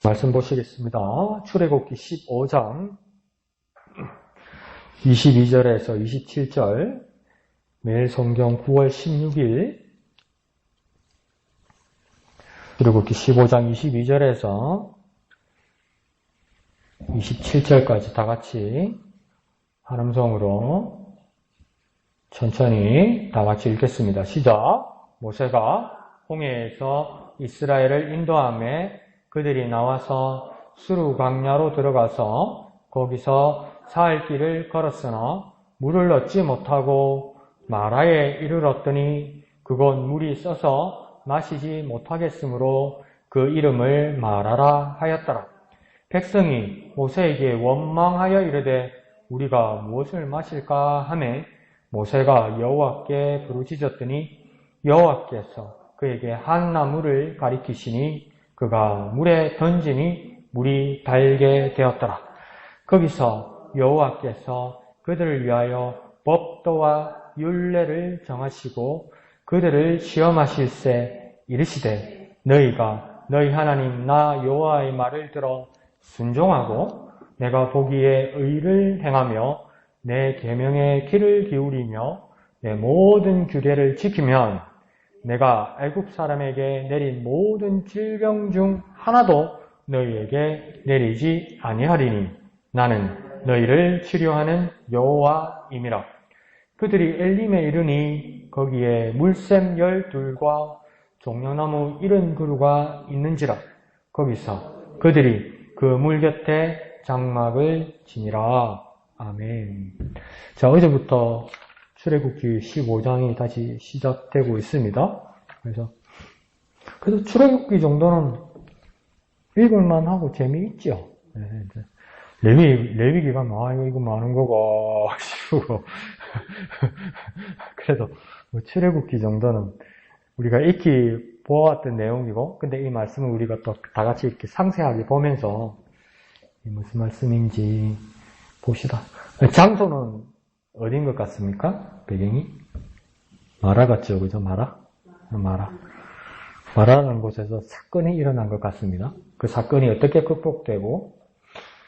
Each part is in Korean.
말씀 보시겠습니다. 출애굽기 15장 22절에서 27절, 매일 성경 9월 16일 출애굽기 15장 22절에서 27절까지 다 같이 한 음성으로 천천히 다 같이 읽겠습니다. 시작. 모세가 홍해에서 이스라엘을 인도하며 그들이 나와서 수르 광야로 들어가서 거기서 사흘 길을 걸었으나 물을 얻지 못하고 마라에 이르렀더니 그곳 물이 써서 마시지 못하겠으므로 그 이름을 마라라 하였더라. 백성이 모세에게 원망하여 이르되 우리가 무엇을 마실까 하매 모세가 여호와께 부르짖었더니 여호와께서 그에게 한 나무를 가리키시니 그가 물에 던지니 물이 달게 되었더라. 거기서 여호와께서 그들을 위하여 법도와 율례를 정하시고 그들을 시험하실세 이르시되 너희가 너희 하나님 나 여호와의 말을 들어 순종하고 내가 보기에 의를 행하며 내 계명에 귀를 기울이며 내 모든 규례를 지키면 내가 애굽 사람에게 내린 모든 질병 중 하나도 너희에게 내리지 아니하리니 나는 너희를 치료하는 여호와임이라. 그들이 엘림에 이르니 거기에 물샘 12과 종려나무 70그루가 있는지라. 거기서 그들이 그 물 곁에 장막을 지니라. 아멘. 자, 어제부터 출애굽기 15장이 다시 시작되고 있습니다. 그래서 출애굽기 정도는 읽을만 하고 재미있죠. 네, 레위기가 이거 많은 거고 싶고 그래도 출애굽기 정도는 우리가 익히 보아왔던 내용이고, 근데 이 말씀을 우리가 또 다 같이 이렇게 상세하게 보면서 무슨 말씀인지 봅시다. 장소는 어딘 것 같습니까? 배경이? 마라 같죠? 그죠? 마라라는 곳에서 사건이 일어난 것 같습니다. 그 사건이 어떻게 극복되고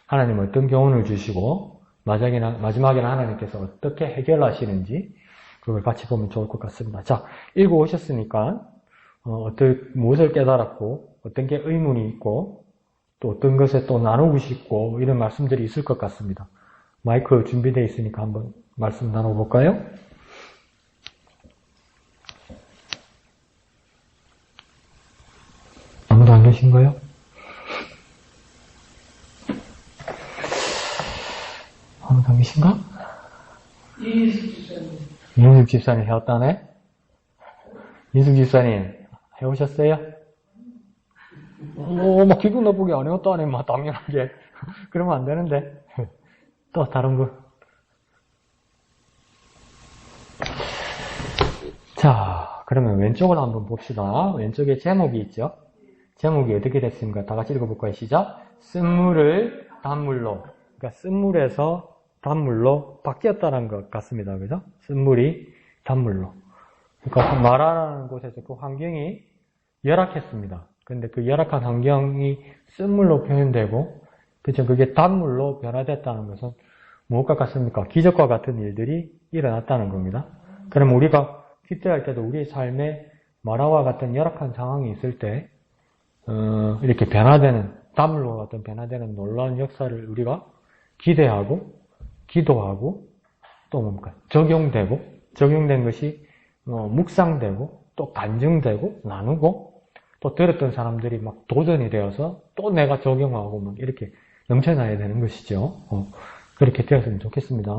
하나님은 어떤 교훈을 주시고 마지막에는 하나님께서 어떻게 해결하시는지 그걸 같이 보면 좋을 것 같습니다. 자, 읽어오셨으니까 무엇을 깨달았고 어떤 게 의문이 있고 또 어떤 것에 또 나누고 싶고 이런 말씀들이 있을 것 같습니다. 마이크 준비되어 있으니까 한번 말씀 나눠볼까요? 아무도 안 계신가요? 아무도 안 계신가? 이인숙 집사님 해왔다네? 이인숙 집사님 해오셨어요? 막 기분 나쁘게 안 해왔다네, 막 당연하게. 그러면 안 되는데. 또 다른 거. 자, 그러면 왼쪽을 한번 봅시다. 왼쪽에 제목이 있죠? 제목이 어떻게 됐습니까? 다 같이 읽어볼까요? 시작. 쓴물을 단물로. 그러니까 쓴물에서 단물로 바뀌었다는 것 같습니다. 그죠? 쓴물이 단물로. 그러니까 마라라는 곳에서 그 환경이 열악했습니다. 근데 그 열악한 환경이 쓴물로 표현되고, 그죠? 그게 단물로 변화됐다는 것은 무엇과 같습니까? 기적과 같은 일들이 일어났다는 겁니다. 그럼 우리가 기도할 때도 우리의 삶에 마라와 같은 열악한 상황이 있을 때 이렇게 변화되는, 단물로 같은 변화되는 놀라운 역사를 우리가 기대하고 기도하고 또 뭡니까? 적용된 것이 묵상되고 또 간증되고 나누고 또 들었던 사람들이 막 도전이 되어서 또 내가 적용하고 막 이렇게 넘쳐나야 되는 것이죠. 그렇게 되었으면 좋겠습니다.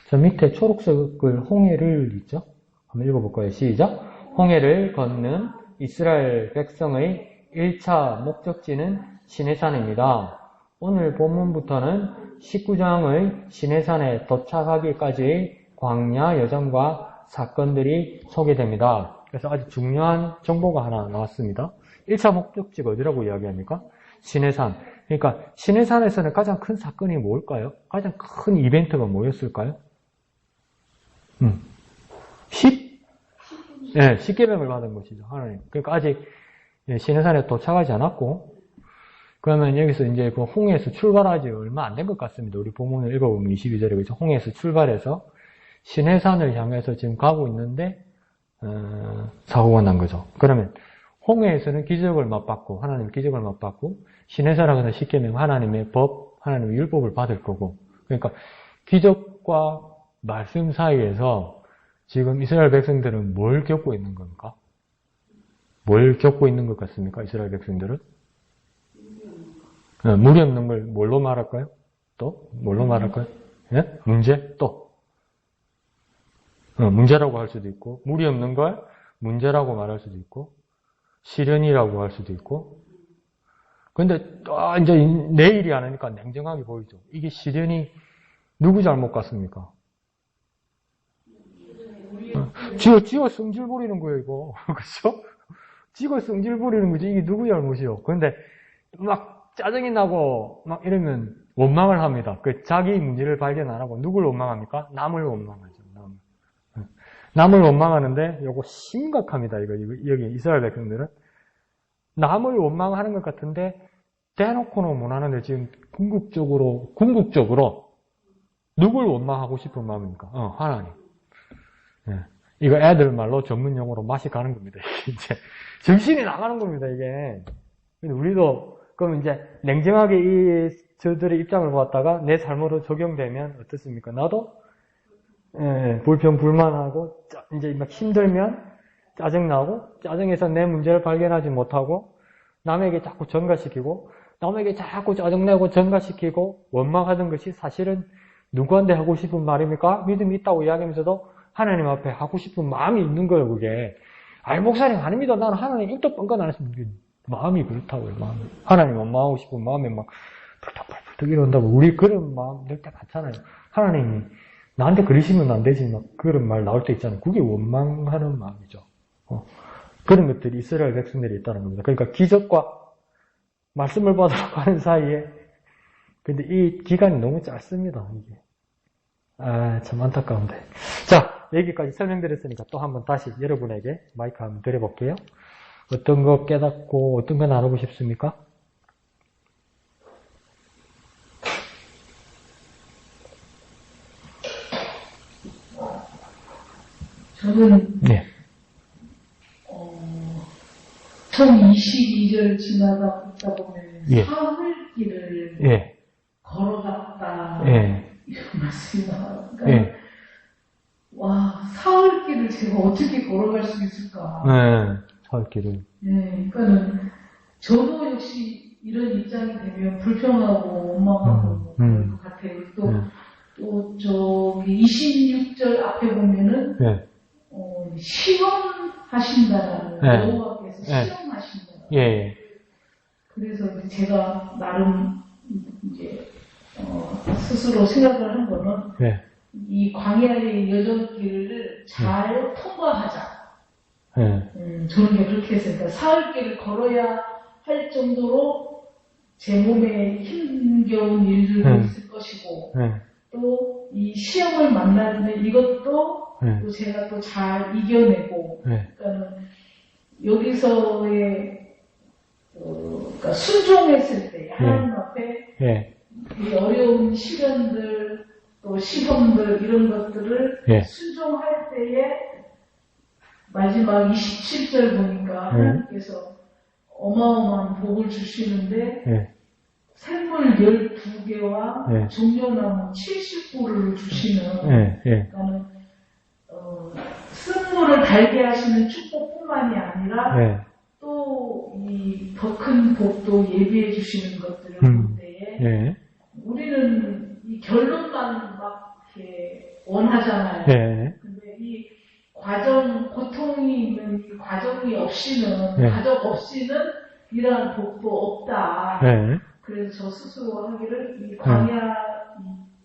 저 밑에 초록색을 홍해를 있죠? 한번 읽어볼까요? 시작. 홍해를 걷는 이스라엘 백성의 1차 목적지는 시내산입니다. 오늘 본문부터는 19장의 시내산에 도착하기까지의 광야 여정과 사건들이 소개됩니다. 그래서 아주 중요한 정보가 하나 나왔습니다. 1차 목적지가 어디라고 이야기합니까? 시내산. 그러니까 시내산에서는 가장 큰 사건이 뭘까요? 가장 큰 이벤트가 뭐였을까요? 10계명을 받은 것이죠. 하나님. 그러니까 아직 시내산에 도착하지 않았고 그러면 여기서 이제 그 홍해에서 출발하지 얼마 안 된 것 같습니다. 우리 본문을 읽어보면 22절에 그죠? 홍해에서 출발해서 시내산을 향해서 지금 가고 있는데 사고가 난 거죠. 그러면 홍해에서는 기적을 맛봤고 하나님 기적을 맛봤고 시내산을 가서 쉽게 말하면 하나님의 법, 하나님의 율법을 받을 거고 그러니까 기적과 말씀 사이에서 지금 이스라엘 백성들은 뭘 겪고 있는 겁니까? 뭘 겪고 있는 것 같습니까? 이스라엘 백성들은? 물이 없는 걸 뭘로 말할까요? 또? 뭘로 말할까요? 예? 문제? 또? 문제라고 할 수도 있고, 물이 없는 걸 문제라고 말할 수도 있고, 시련이라고 할 수도 있고, 근데, 이제 내일이 안 하니까 냉정하게 보이죠. 이게 시련이 누구 잘못 같습니까? 지가 성질 부리는 거예요, 이거. 그쵸? 지가 성질 부리는 거지. 이게 누구 잘못이요? 근데, 막 짜증이 나고, 막 이러면 원망을 합니다. 그 자기 문제를 발견 안 하고, 누굴 원망합니까? 남을 원망하죠, 남을 원망하는데, 요거 심각합니다, 이거. 여기 이스라엘 백성들은. 남을 원망하는 것 같은데, 대놓고는 못 하는데, 지금 궁극적으로, 누굴 원망하고 싶은 마음입니까? 하나님. 예. 이거 애들 말로 전문 용어로 맛이 가는 겁니다. 이제 정신이 나가는 겁니다, 이게. 근데 우리도 그럼 이제 냉정하게 저들의 입장을 보았다가 내 삶으로 적용되면 어떻습니까? 나도 불평 불만하고 이제 막 힘들면 짜증나고 짜증에서 내 문제를 발견하지 못하고 남에게 자꾸 전가시키고 남에게 자꾸 짜증내고 전가시키고 원망하던 것이 사실은 누구한테 하고 싶은 말입니까? 믿음이 있다고 이야기하면서도 하나님 앞에 하고 싶은 마음이 있는 거예요, 그게. 아니, 목사님, 아닙니다. 나는 하나님 입도 뻥끗 안 했으면 마음이 그렇다고요, 마음이. 하나님 원망하고 싶은 마음이 막 펄떡펄떡 이런다고. 우리 그런 마음 늘 때 많잖아요. 하나님이 나한테 그러시면 안 되지, 막 그런 말 나올 때 있잖아요. 그게 원망하는 마음이죠. 그런 것들이 이스라엘 백성들이 있다는 겁니다. 그러니까 기적과 말씀을 받으러 가는 사이에 근데 이 기간이 너무 짧습니다, 이게. 참 안타까운데. 자, 여기까지 설명드렸으니까 또 한번 다시 여러분에게 마이크 한번 드려볼게요. 어떤 거 깨닫고 어떤 거 나누고 싶습니까? 저는 네. 총 22절 지나다 보면 예. 사흘길을 예. 걸어갔다 예. 이런 말씀이 나와요. 그러니까 예. 와, 사흘길을 제가 어떻게 걸어갈 수 있을까? 네. 사흘길을. 네, 그러니까는 저도 역시 이런 입장이 되면 불평하고 원망하고 그럴 것 같아요. 또 저기 26절 앞에 보면은 예. 시험하신다라는 네. 여호와께서 시험하신다. 예. 그래서 제가 나름 이제 스스로 생각을 한 거는 예. 이 광야의 여정길을 잘 통과하자. 저는 그렇게 했어요. 그러니까 사흘길을 걸어야 할 정도로 제 몸에 힘겨운 일들도 있을 것이고 또 이 시험을 만나는데 이것도 또 제가 또 잘 이겨내고 그러니까는 여기서의 그러니까 순종했을 때 하나님 앞에 이 어려운 시련들 또 시험들 이런 것들을 순종할 때에 마지막 27절 보니까 하나님께서 어마어마한 복을 주시는데 샘물 12개와 종려나무 70그루를 주시는 그러니까는 쓴물을 달게 하시는 축복뿐만이 아니라 또 이 더 큰 복도 예비해 주시는 것들을 볼 때에 우리는 이 결론만 막 이렇게 원하잖아요. 근데 이 과정, 고통이 있는 이 과정이 없이는, 과정 없이는 이러한 복도 없다. 그래서 저 스스로 하기를 이 광야,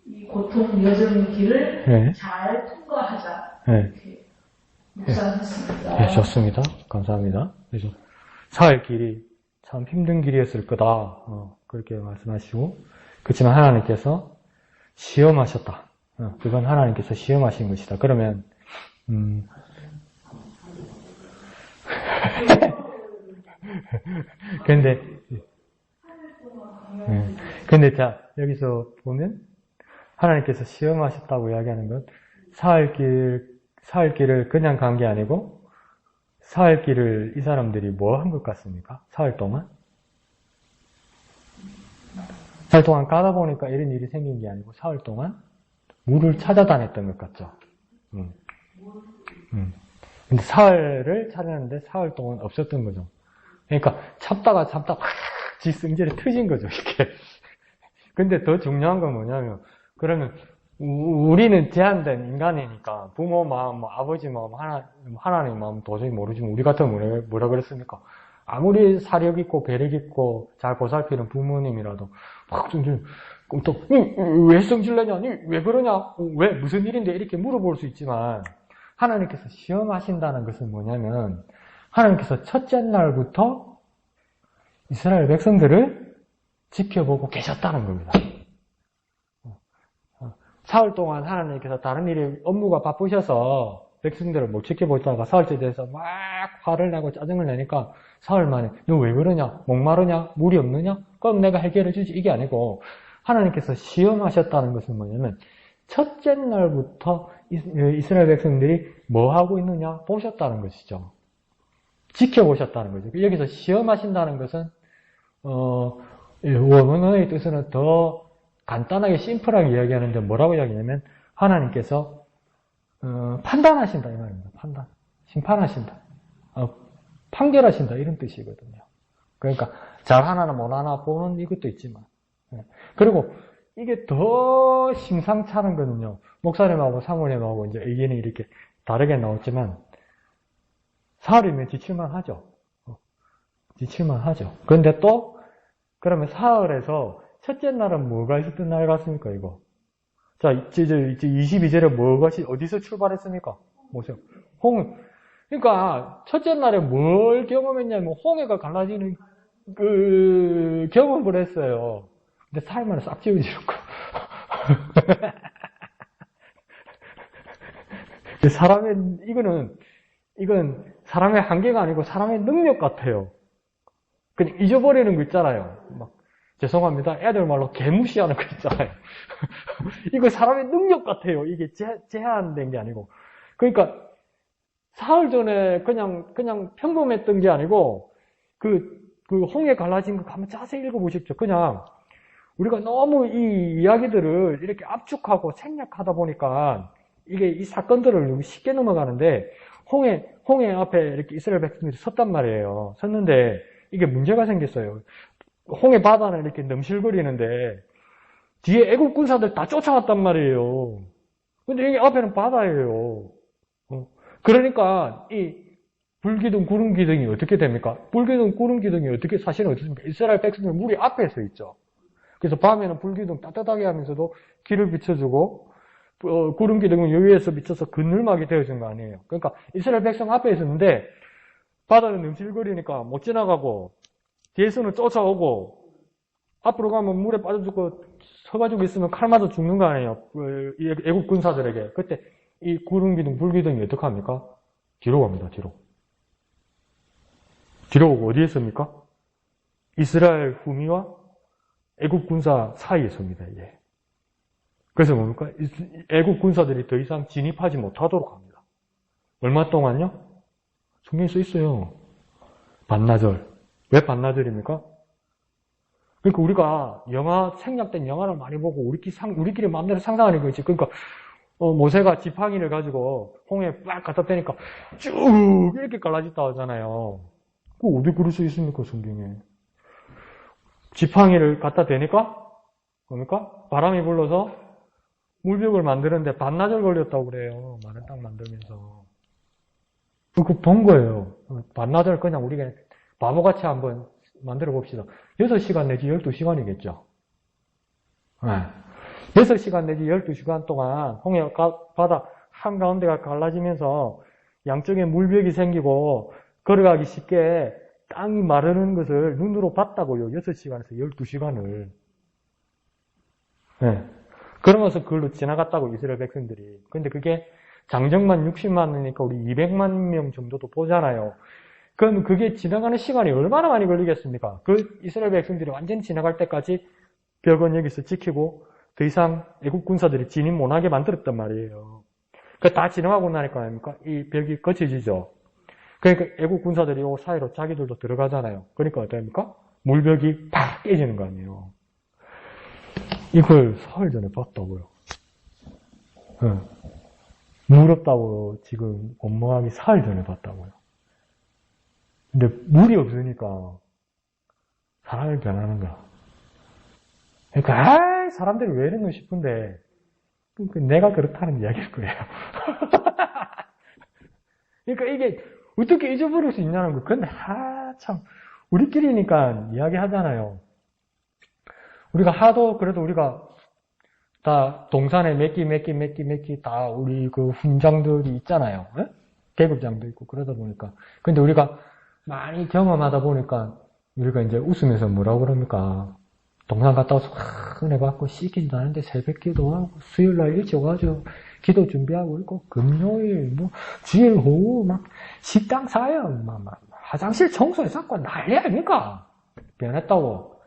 이 고통 여정의 길을 잘 통과하자. 이렇게 묵상했습니다. 네, 좋습니다. 감사합니다. 그래서 사흘 길이 참 힘든 길이었을 거다. 그렇게 말씀하시고, 그렇지만 하나님께서 시험하셨다. 그건 하나님께서 시험하신 것이다. 그러면 근데 네. 근데 자, 여기서 보면 하나님께서 시험하셨다고 이야기하는 건 사흘길을 그냥 간 게 아니고 사흘길을 이 사람들이 뭐 한 것 같습니까? 사흘 동안? 사흘 동안 가다 보니까 이런 일이 생긴 게 아니고 사흘 동안 물을 찾아다녔던 것 같죠. 근데 사흘을 찾았는데 사흘 동안 없었던 거죠. 그러니까 참다가 지 성질이 터진 거죠, 이렇게. 근데 더 중요한 건 뭐냐면, 그러면 우리는 제한된 인간이니까 부모 마음, 뭐 아버지 마음, 하나님 마음 도저히 모르지만 우리 같으면 뭐라 그랬습니까? 아무리 사력 있고 배력 있고 잘 보살피는 부모님이라도 막 성질, 또 왜 성질내냐? 왜 그러냐? 왜 무슨 일인데? 이렇게 물어볼 수 있지만 하나님께서 시험하신다는 것은 뭐냐면 하나님께서 첫째 날부터 이스라엘 백성들을 지켜보고 계셨다는 겁니다. 사흘 동안 하나님께서 다른 일에 업무가 바쁘셔서 백성들을 못 지켜보다가 사흘째 돼서 막 화를 내고 짜증을 내니까 사흘 만에 너 왜 그러냐? 목마르냐? 물이 없느냐? 그럼 내가 해결해 주지. 이게 아니고 하나님께서 시험하셨다는 것은 뭐냐면 첫째 날부터 이스라엘 백성들이 뭐 하고 있느냐 보셨다는 것이죠. 지켜보셨다는 거죠. 여기서 시험하신다는 것은 원어의 뜻은 더 간단하게 심플하게 이야기하는데 뭐라고 이야기하냐면 하나님께서 판단하신다 이 말입니다. 판단, 심판하신다, 판결하신다 이런 뜻이거든요. 그러니까 잘하나 못하나 보는 이것도 있지만 그리고 이게 더 심상찮은 거는요. 목사님하고 사모님하고 이제 의견이 이렇게 다르게 나왔지만 사흘이면 지칠만 하죠. 지칠만 하죠. 그런데 또 그러면 사흘에서 첫째 날은 뭐가 있었던 날 같습니까, 이거? 자, 이제 22절에 뭐가, 어디서 출발했습니까? 보세요. 그러니까, 첫째 날에 뭘 경험했냐면, 홍해가 갈라지는, 경험을 했어요. 근데 살만 싹 지워지고. 이건 사람의 한계가 아니고 사람의 능력 같아요. 그냥 잊어버리는 거 있잖아요. 막, 죄송합니다. 애들 말로 개무시하는 거 있잖아요. 이거 사람의 능력 같아요. 이게 제한된 게 아니고. 그러니까, 사흘 전에 그냥 평범했던 게 아니고, 그 홍해 갈라진 거 한번 자세히 읽어보십시오. 그냥, 우리가 너무 이 이야기들을 이렇게 압축하고 생략하다 보니까, 이게 이 사건들을 너무 쉽게 넘어가는데, 홍해 앞에 이렇게 이스라엘 백성들이 섰단 말이에요. 섰는데, 이게 문제가 생겼어요. 홍해 바다는 이렇게 넘실거리는데 뒤에 애국 군사들 다 쫓아왔단 말이에요. 근데 여기 앞에는 바다예요. 그러니까 이 불기둥 구름기둥이 어떻게 됩니까? 불기둥 구름기둥이 어떻게 사실은 어떻습니까? 이스라엘 백성들 물이 앞에 서 있죠. 그래서 밤에는 불기둥 따뜻하게 하면서도 길을 비춰주고 구름기둥은 여기에서 비춰서 그늘막이 되어준 거 아니에요. 그러니까 이스라엘 백성 앞에 있었는데 바다는 넘실거리니까 못 지나가고 뒤에서는 쫓아오고 앞으로 가면 물에 빠져 죽고 서가지고 있으면 칼 맞아 죽는 거 아니에요. 애국 군사들에게. 그때 이 구름기둥, 불기둥이 어떻게 합니까? 뒤로 갑니다. 뒤로 오고 어디에 섭니까? 이스라엘 후미와 애국 군사 사이에 섭니다. 이게. 그래서 뭡니까? 애국 군사들이 더 이상 진입하지 못하도록 합니다. 얼마 동안요? 성경에 써 있어요. 반나절. 왜 반나절입니까? 그러니까 우리가 생략된 영화를 많이 보고 우리끼리 마음대로 상상하는 거지. 그러니까 모세가 지팡이를 가지고 홍해에 빡 갖다 대니까 쭉 이렇게 갈라졌다 하잖아요. 그 어디 그럴 수 있습니까, 성경에? 지팡이를 갖다 대니까 뭡니까? 바람이 불러서 물벽을 만드는데 반나절 걸렸다고 그래요. 마른 땅 만들면서. 그거 본 거예요. 반나절 그냥 우리가 바보같이 한번 만들어 봅시다. 6시간 내지 12시간이겠죠. 네. 6시간 내지 12시간 동안 홍해 바다 한가운데가 갈라지면서 양쪽에 물벽이 생기고 걸어가기 쉽게 땅이 마르는 것을 눈으로 봤다고요. 6시간에서 12시간을. 네. 그러면서 그걸로 지나갔다고 이스라엘 백성들이. 근데 그게 장정만 60만 원이니까 우리 200만 명 정도도 보잖아요. 그럼 그게 지나가는 시간이 얼마나 많이 걸리겠습니까? 그 이스라엘 백성들이 완전히 지나갈 때까지 벽은 여기서 지키고 더 이상 애국 군사들이 진입 못하게 만들었단 말이에요. 그 다 지나가고 나니까 아닙니까? 이 벽이 거쳐지죠. 그러니까 애국 군사들이 요 사이로 자기들도 들어가잖아요. 그러니까 어떡합니까? 물벽이 팍 깨지는 거 아니에요. 이걸 사흘 전에 봤다고요. 무럽다고 지금 원망하기 사흘 전에 봤다고요. 근데 물이 없으니까 사람이 변하는 거야. 그러니까 사람들이 왜 이러노 싶은데 내가 그렇다는 이야기일 거예요. 그러니까 이게 어떻게 잊어버릴 수 있냐는 거. 근데 참 우리끼리니까 이야기하잖아요. 우리가 하도 그래도 우리가 다 동산에 몇 기 다 우리 그 훈장들이 있잖아요. 에? 계급장도 있고 그러다 보니까. 근데 우리가 많이 경험하다 보니까 우리가 이제 웃으면서 뭐라고 그럽니까? 동산 갔다 와서 은혜 받고 씻긴다 하는데 새벽 기도하고 수요일날 일찍 와가지고 기도 준비하고 있고 금요일 뭐 주일 오후 막 식당 사역 막 화장실 청소해 쌓고 난리 아닙니까? 변했다고.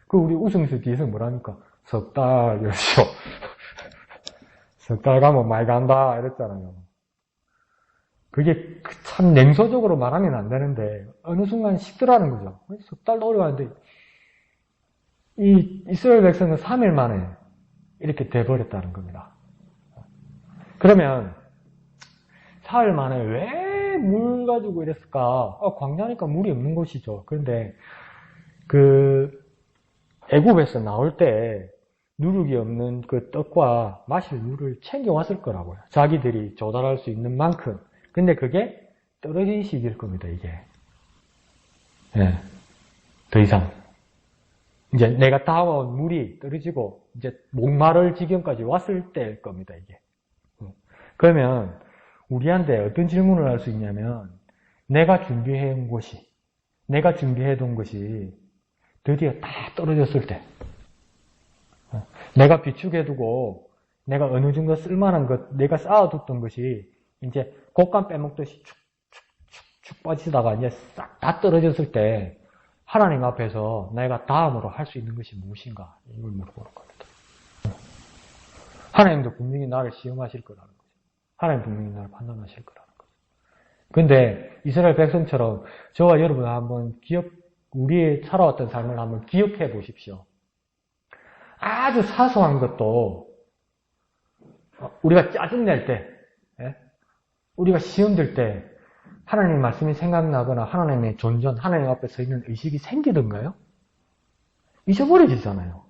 그 우리 웃으면서 뒤에서 뭐랍니까? 석 달이었어. 석 달 가면 많이 간다 이랬잖아요. 그게 참 냉소적으로 말하면 안 되는데 어느 순간 식더라는 거죠. 석 달도 오래 가는데 이 이스라엘 백성은 3일 만에 이렇게 돼버렸다는 겁니다. 그러면 사흘 만에 왜 물 가지고 이랬을까? 광야니까 물이 없는 곳이죠. 그런데 그 애굽에서 나올 때 누룩이 없는 그 떡과 마실 물을 챙겨왔을 거라고요. 자기들이 조달할 수 있는 만큼. 근데 그게 떨어진 시기일 겁니다, 이게. 예. 더 이상. 이제 내가 다온 물이 떨어지고, 이제 목마를 지경까지 왔을 때일 겁니다, 이게. 그러면, 우리한테 어떤 질문을 할 수 있냐면, 내가 준비해온 것이, 내가 준비해둔 것이 드디어 다 떨어졌을 때, 내가 비축해두고, 내가 어느 정도 쓸만한 것, 내가 쌓아뒀던 것이, 이제 곡간 빼먹듯이 축축축축 빠지다가 이제 싹 다 떨어졌을 때, 하나님 앞에서 내가 다음으로 할 수 있는 것이 무엇인가? 이걸 물어보는 겁니다. 하나님도 분명히 나를 시험하실 거라는 거죠. 하나님 분명히 나를 판단하실 거라는 거죠. 근데 이스라엘 백성처럼 저와 여러분 한번 우리의 살아왔던 삶을 한번 기억해 보십시오. 아주 사소한 것도 우리가 짜증낼 때, 우리가 시험 들 때 하나님 말씀이 생각나거나 하나님의 존전, 하나님 앞에 서 있는 의식이 생기던가요? 잊어버려지잖아요.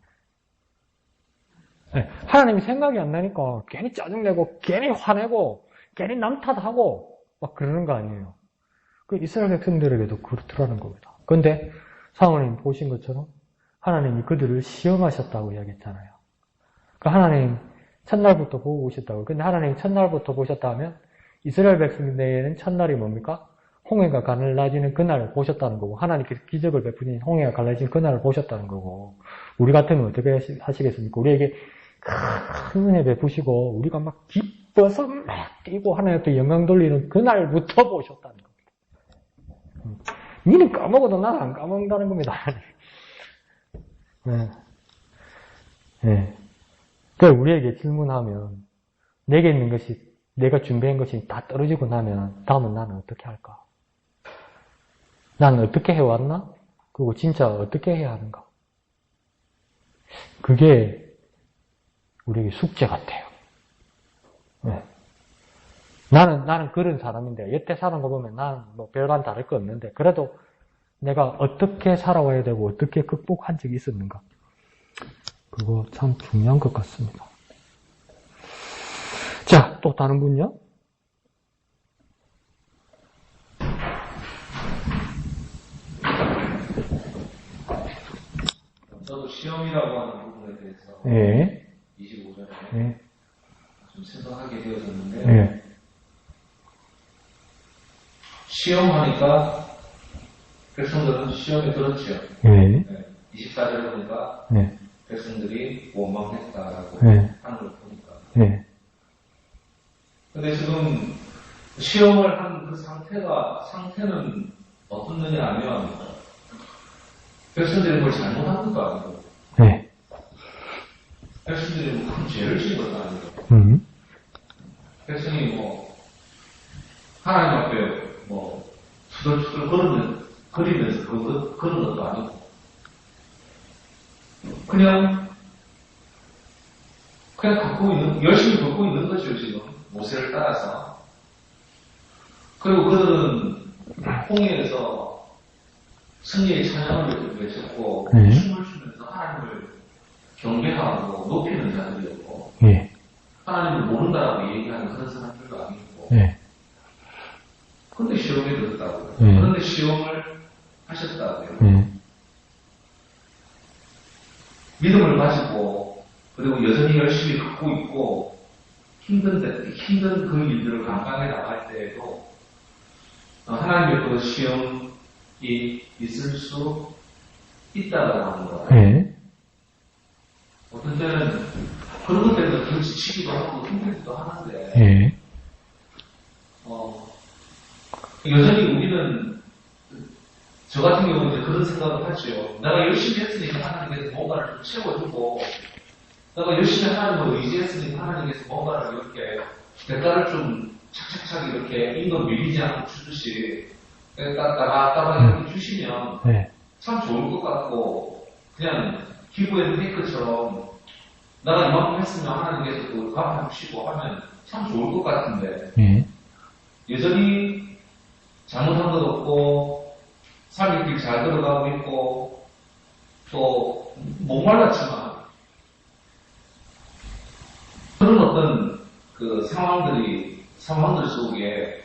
하나님이 생각이 안 나니까 괜히 짜증내고 괜히 화내고 괜히 남 탓하고 막 그러는 거 아니에요. 그 이스라엘 백성들에게도 그렇더라는 겁니다. 그런데 사모님 보신 것처럼 하나님이 그들을 시험하셨다고 이야기했잖아요. 그 하나님 첫날부터 보고 오셨다고. 근데 하나님 첫날부터 보셨다 하면 이스라엘 백성들에게는 첫날이 뭡니까? 홍해가 갈라지는 그날을 보셨다는 거고, 하나님께서 기적을 베푸신 홍해가 갈라지는 그날을 보셨다는 거고, 우리 같으면 어떻게 하시겠습니까? 우리에게 큰 은혜 베푸시고, 우리가 막 기뻐서 막 뛰고 하나님께 영광 돌리는 그날부터 보셨다는 겁니다. 니는 까먹어도 나는 안 까먹는다는 겁니다. 네. 그래서 우리에게 질문하면, 내게 있는 것이 내가 준비한 것이 다 떨어지고 나면 다음은 나는 어떻게 할까? 나는 어떻게 해왔나? 그리고 진짜 어떻게 해야 하는가? 그게 우리에게 숙제 같아요. 네. 나는 그런 사람인데 여태 사는 거 보면 나는 뭐 별반 다를 거 없는데 그래도 내가 어떻게 살아와야 되고 어떻게 극복한 적이 있었는가? 그거 참 중요한 것 같습니다. 자, 또 다른 분요? 저도 시험이라고 하는 부분에 대해서 25전에 좀 생각하게 되어졌는데요. 시험하니까 백성들은 시험에 들었죠. 24절에 보니까 백성들이 원망했다라고 하는 걸 보니까. 근데 지금 시험을 한 그 상태는 어떤 느냐면 백성들이 뭘 잘못한 것도 아니고 네. 백성들이 뭐 큰 죄를 지은 것도 아니고 백성이 뭐 하나님 앞에 뭐 투덜투덜 거리면서 그런 것도 아니고 그냥 갖고 있는 열심히 걷고 있는 거죠 지금 모세를 따라서. 그리고 그들은 홍해에서 승리의 찬양을 외쳤고 춤을 추면서 하나님을 경배하고 높이는 자들이었고 하나님을 모른다라고 얘기하는 그런 사람들도 아니고 그런데 시험에 들었다고요. 그런데 시험을 하셨다고요. 믿음을 가지고 그리고 여전히 열심히 걷고 있고 힘든 그 일들을 감당해 나갈 때에도 하나님의 그 시험이 있을 수 있다고 하는 거예요. 어떤 때는 그런 것 때문에 더 지치기도 하고 힘들기도 하는데 여전히 우리는 저 같은 경우는 이제 그런 생각을 하죠. 내가 열심히 했으니까 하나님께서 뭔가를 좀 채워주고 내가 열심히 하나님을 의지했으니까 하나님께서 뭔가를 이렇게 대가를 좀 착착착 이렇게 임금 밀리지 않고 주듯이 따박따박 이렇게 주시면 참 좋을 것 같고 그냥 기부의 테이크처럼 내가 이만큼 했으면 하나님께서 또 갚아 주시고 하면 참 좋을 것 같은데 여전히 잘못한 것 없고 삶의 길 잘 걸어가고 있고 또 목말랐지만 그런 어떤 그 상황들 속에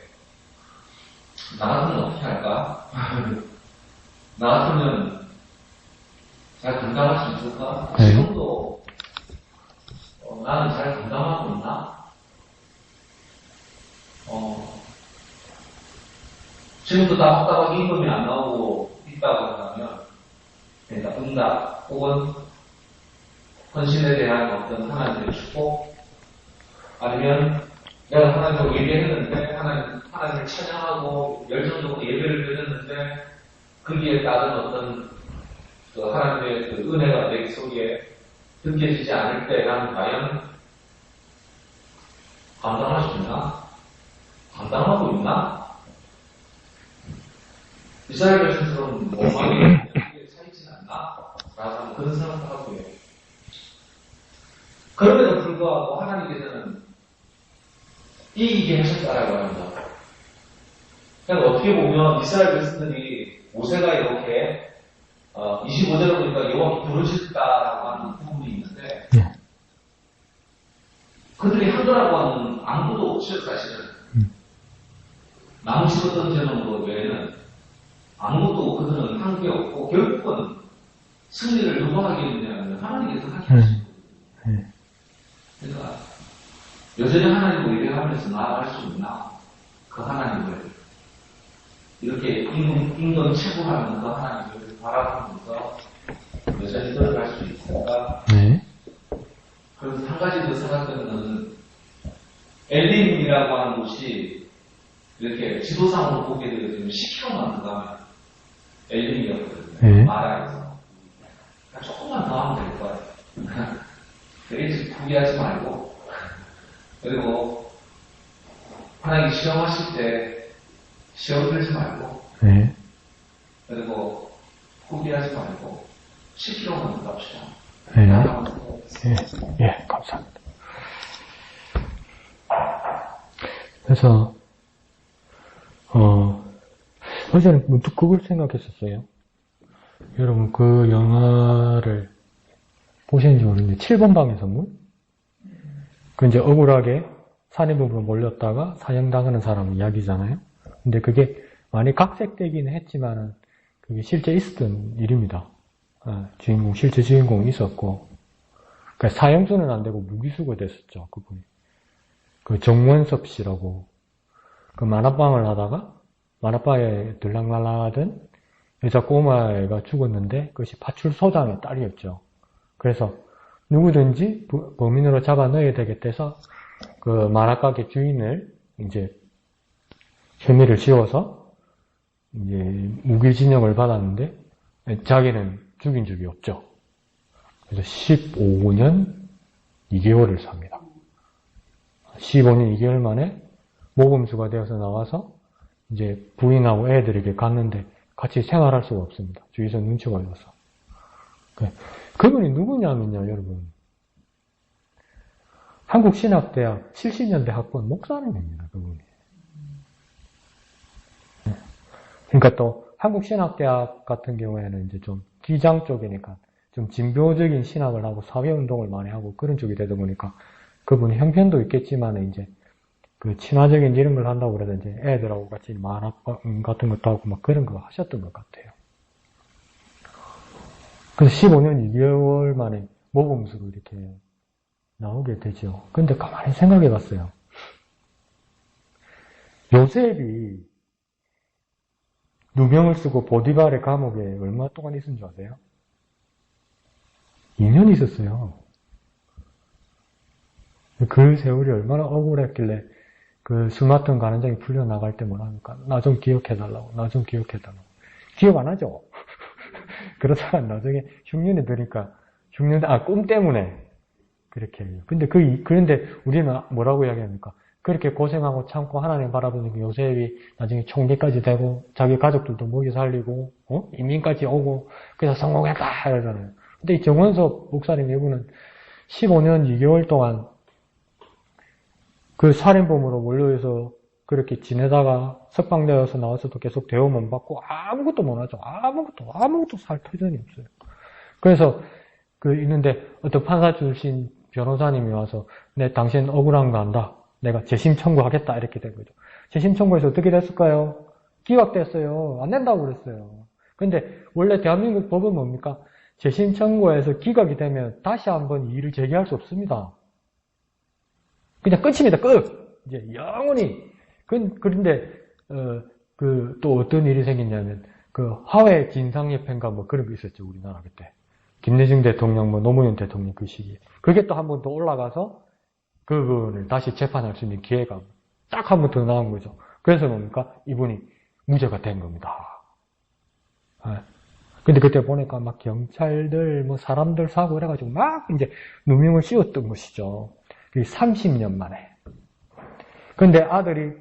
나 같으면 어떻게 할까? 나 같으면 잘 감당할 수 있을까? 지금도 나는 잘 감당하고 있나? 지금도 따박따박 임금이 안 나오고 있다고 한다면 그러니까 응답 혹은 헌신에 대한 어떤 하나님의 축복 아니면 내가 하나님을 예배했는데 하나님을 찬양하고 열정적으로 예배를 드렸는데 거기에 따른 어떤 그 하나님의 그 은혜가 내 속에 느껴지지 않을 때 나는 과연 감당할 수 있나? 감당하고 있나? 이스라엘 백성처럼 멍하게 차이진 않나? 라고 그런 생각도 하고요. 그럼에도 불구하고 하나님께서는 이기게 하셨다라고 합니다. 그러니까 어떻게 보면 이스라엘 백성들이 모세가 이렇게 25절을 보니까 여호와께 부르셨다라고 하는 부분이 있는데 그들이 하더라고 하는 아무도 없어요 사실은. 나무 집어 던져놓은 것 외에는 아무것도 그들은 한 게 없고 결국은 승리를 누가 하겠느냐면 하나님께서 하게 하시거든요. 그러니까 여전히 하나님을 예배하면서 나아갈 수 있나? 그 하나님을 이렇게 임금 체고하는 그 하나님을 바라보면서 여전히 걸어갈 수 있을까? 그래서 한 가지 더 생각하는 것은 엘림이라고 하는 곳이 이렇게 지도상으로 보게 되면 10km만 더 가면 엘림이었거든요. 마라에서. 조금만 더 하면 될 거예요. 그래서 포기하지 말고 그리고 하나님 시험하실 때 시험 들지 말고 그리고 포기하지 말고 10km만 더 갑시다. 감사합니다. 그래서 어제는 문득 그걸 생각했었어요. 여러분 그 영화를 보시는지 모르는데 7번 방의 선물? 그 이제 억울하게 산해부부로 몰렸다가 사형당하는 사람 이야기잖아요. 근데 그게 많이 각색되기는 했지만은 그게 실제 있었던 일입니다. 실제 주인공이 있었고, 그러니까 사형수는 안 되고 무기수가 됐었죠, 그분이. 그 정원섭 씨라고, 그 만화방을 하다가, 만화방에 들락날락하던 여자 꼬마애가 죽었는데, 그것이 파출소장의 딸이었죠. 그래서 누구든지 범인으로 잡아 넣어야 되겠대서, 그 만화가게 주인을 이제 혐의를 지어서 이제 무기징역을 받았는데 자기는 죽인 적이 없죠. 그래서 15년 2개월을 삽니다. 15년 2개월 만에 모범수가 되어서 나와서 이제 부인하고 애들에게 갔는데 같이 생활할 수가 없습니다. 주위에서 눈치가 보여서. 그분이 누구냐면요, 여러분. 한국신학대학 70년대 학번 목사님입니다, 그분이. 그러니까 또 한국신학대학 같은 경우에는 이제 좀 기장 쪽이니까 좀 진보적인 신학을 하고 사회운동을 많이 하고 그런 쪽이 되다 보니까 그분이 형편도 있겠지만 이제 그 친화적인 이런 걸 한다고 그래서 이제 애들하고 같이 만화 같은 것도 하고 막 그런 거 하셨던 것 같아요. 그래서 15년 2개월 만에 모범수로 이렇게 나오게 되죠. 근데 가만히 생각해 봤어요. 요셉이 누명을 쓰고 보디발의 감옥에 얼마 동안 있은 줄 아세요? 2년 있었어요. 그 세월이 얼마나 억울했길래 그 술 맡은 간원장이 풀려나갈 때 뭐라니까 나 좀 기억해달라고, 나 좀 기억해달라고. 기억 안 하죠? 그러다가 나중에 흉년이 드니까 꿈 때문에 그렇게 해요. 그런데 우리는 뭐라고 이야기합니까? 그렇게 고생하고 참고 하나님 바라보는 요셉이 나중에 총리까지 되고 자기 가족들도 먹여 살리고 이민까지 오고 그래서 성공했다 이러잖아요. 근데 이 정원섭 목사님 이분은 15년 2개월 동안 그 살인범으로 몰려서 그렇게 지내다가 석방되어서 나와서도 계속 대우만 받고 아무것도 못하죠. 아무것도 살 터전이 없어요. 그래서 있는데 어떤 판사 출신 변호사님이 와서 당신 억울한 거 안다. 내가 재심 청구하겠다. 이렇게 된 거죠. 재심 청구해서 어떻게 됐을까요? 기각됐어요. 안 된다고 그랬어요. 근데 원래 대한민국 법은 뭡니까? 재심 청구해서 기각이 되면 다시 한번 이의를 제기할 수 없습니다. 그냥 끝입니다. 끝! 이제 영원히. 그런데, 또 어떤 일이 생겼냐면, 하회 진상예편가 뭐 그런 거 있었죠. 우리나라 그때. 김대중 대통령, 노무현 대통령 그 시기에. 그게 또 한 번 더 올라가서, 그거를 다시 재판할 수 있는 기회가 딱 한 번 더 나온 거죠. 그래서 뭡니까? 이분이 무죄가 된 겁니다. 근데 그때 보니까 막 경찰들, 사람들 사고 그래가지고 막 이제 누명을 씌웠던 것이죠. 30년 만에. 근데 아들이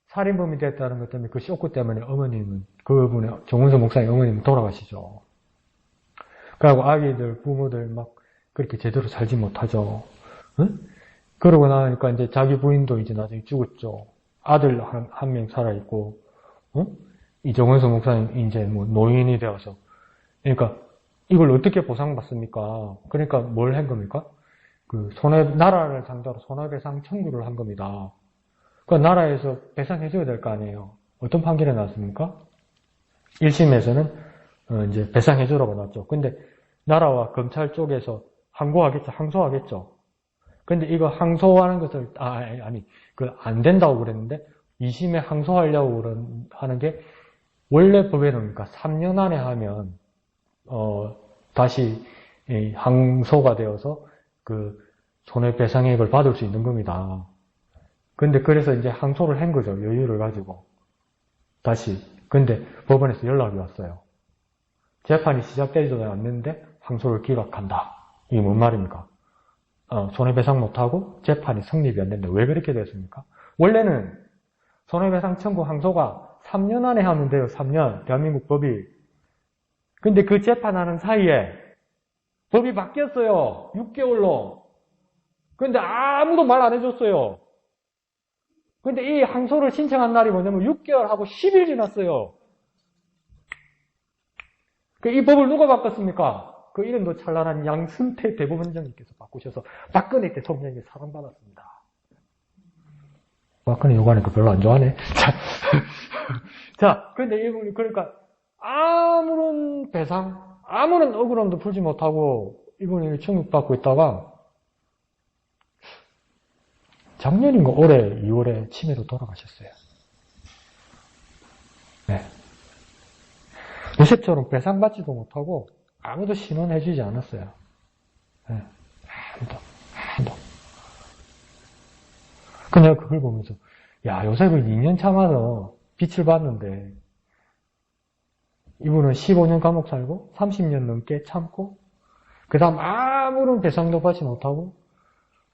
살인범이 됐다는 것 때문에 그 쇼크 때문에 그분의 정운섭 목사님 어머님은 돌아가시죠. 그리고 아기들, 부모들 막 그렇게 제대로 살지 못하죠. 응? 그러고 나니까 이제 자기 부인도 이제 나중에 죽었죠. 아들 한 명 살아있고, 이 정운섭 목사님 이제 노인이 되어서. 그러니까 이걸 어떻게 보상받습니까? 그러니까 뭘 한 겁니까? 나라를 상대로 손해배상 청구를 한 겁니다. 나라에서 배상해줘야 될 거 아니에요. 어떤 판결이 나왔습니까? 1심에서는 이제 배상해주라고 나왔죠. 근데 나라와 검찰 쪽에서 항소하겠죠. 근데 이거 항소하는 것을, 안 된다고 그랬는데, 2심에 항소하려고 하는 게, 원래 법에는 그러니까 3년 안에 하면, 다시 항소가 되어서 손해배상액을 받을 수 있는 겁니다. 근데 그래서 이제 항소를 한 거죠. 여유를 가지고. 다시. 근데 법원에서 연락이 왔어요. 재판이 시작되지도 않는데 항소를 기각한다. 이게 뭔 말입니까? 손해배상 못하고 재판이 성립이 안 된다. 왜 그렇게 됐습니까? 원래는 손해배상 청구 항소가 3년 안에 하면 돼요. 3년. 대한민국 법이. 근데 그 재판하는 사이에 법이 바뀌었어요. 6개월로. 근데 아무도 말 안 해줬어요. 근데 이 항소를 신청한 날이 뭐냐면 6개월하고 10일 지났어요. 이 법을 누가 바꿨습니까? 그 이름도 찬란한 양승태 대법원장님께서 바꾸셔서 박근혜 대통령에게 사랑받았습니다. 박근혜 요구하니까 별로 안 좋아하네. 자, 근데 이분이 그러니까 아무런 배상, 아무런 억울함도 풀지 못하고 이분이 충격받고 있다가 작년인가 올해 2월에 치매로 돌아가셨어요. 네. 요셉처럼 배상받지도 못하고 아무도 신원해주지 않았어요. 네. 아무도. 그냥 그걸 보면서 야, 요셉을 2년 참아서 빛을 봤는데 이분은 15년 감옥 살고 30년 넘게 참고 그 다음 아무런 배상도 받지 못하고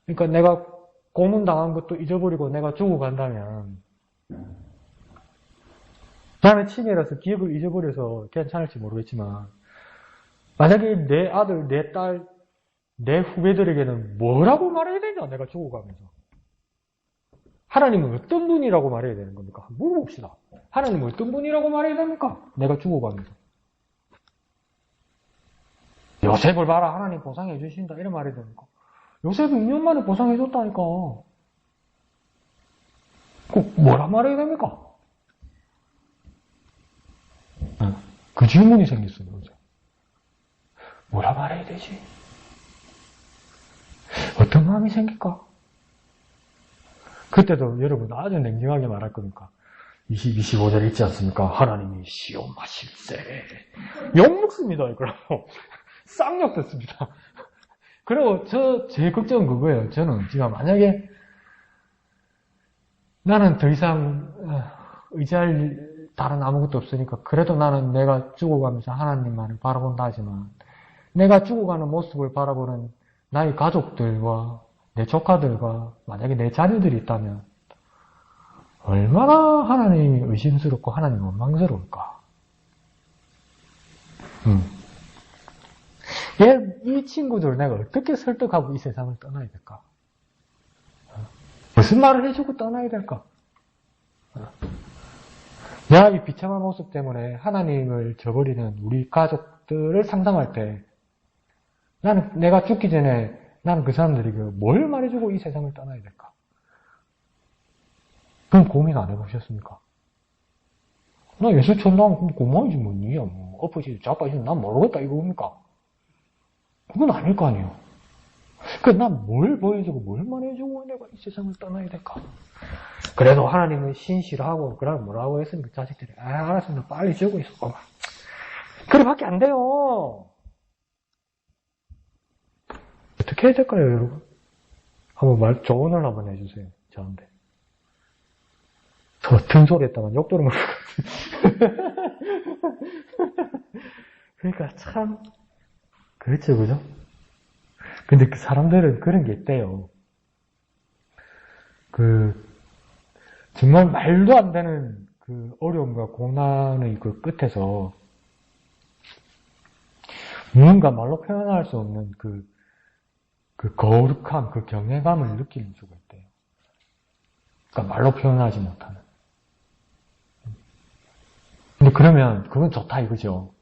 그러니까 내가 고문당한 것도 잊어버리고 내가 죽어간다면 나는 치매라서 기억을 잊어버려서 괜찮을지 모르겠지만 만약에 내 아들, 내 딸, 내 후배들에게는 뭐라고 말해야 되냐 내가 죽어가면서 하나님은 어떤 분이라고 말해야 되는 겁니까? 물어봅시다. 하나님은 어떤 분이라고 말해야 됩니까? 내가 죽어가면서 요셉을 봐라 하나님 보상해 주신다 이런 말이 됩니까? 요셉은 2년 만에 보상해 줬다니까 꼭 뭐라 말해야 됩니까? 그 질문이 생겼어요. 뭐라 말해야 되지? 어떤 마음이 생길까? 그때도 여러분 아주 냉정하게 말할 겁니까? 25절 있지 않습니까? 하나님이 시험하실세. 욕먹습니다, 이거라고. 쌍욕 듣습니다. 그리고 제 걱정은 그거예요. 저는 지금 만약에 나는 더 이상 의지할 다른 아무것도 없으니까 그래도 나는 내가 죽어가면서 하나님만을 바라본다 하지만 내가 죽어가는 모습을 바라보는 나의 가족들과 내 조카들과 만약에 내 자녀들이 있다면 얼마나 하나님이 의심스럽고 하나님이 원망스러울까. 이 친구들 내가 어떻게 설득하고 이 세상을 떠나야 될까? 무슨 말을 해주고 떠나야 될까? 내가 이 비참한 모습 때문에 하나님을 저버리는 우리 가족들을 상상할 때 나는 내가 죽기 전에 나는 그 사람들에게 뭘 말해주고 이 세상을 떠나야 될까? 그럼 고민 안 해보셨습니까? 나 예수 천당 고마워지 뭐 니야 뭐 엎어지지 자빠지지 난 모르겠다 이거입니까? 그건 아닐 거 아니에요. 그러니까 난 뭘 보여주고 뭘 말해주고 내가 이 세상을 떠나야 될까? 그래도 하나님은 신실하고 그러면 뭐라고 했으니까 자식들이 알았습니다. 빨리 주고 있어. 그래밖에 안 돼요. 어떻게 해야 될까요, 여러분? 한번 조언을 한번 해주세요. 저한테. 저 등소리 했다만 욕 들은 것 같아요. 그러니까 참 그렇죠, 그죠? 근데 그 사람들은 그런 게 있대요. 정말 말도 안 되는 그 어려움과 고난의 그 끝에서 무언가 말로 표현할 수 없는 그 거룩함, 그 경외감을 느끼는 수가 있대요. 그러니까 말로 표현하지 못하는. 근데 그러면 그건 좋다 이거죠.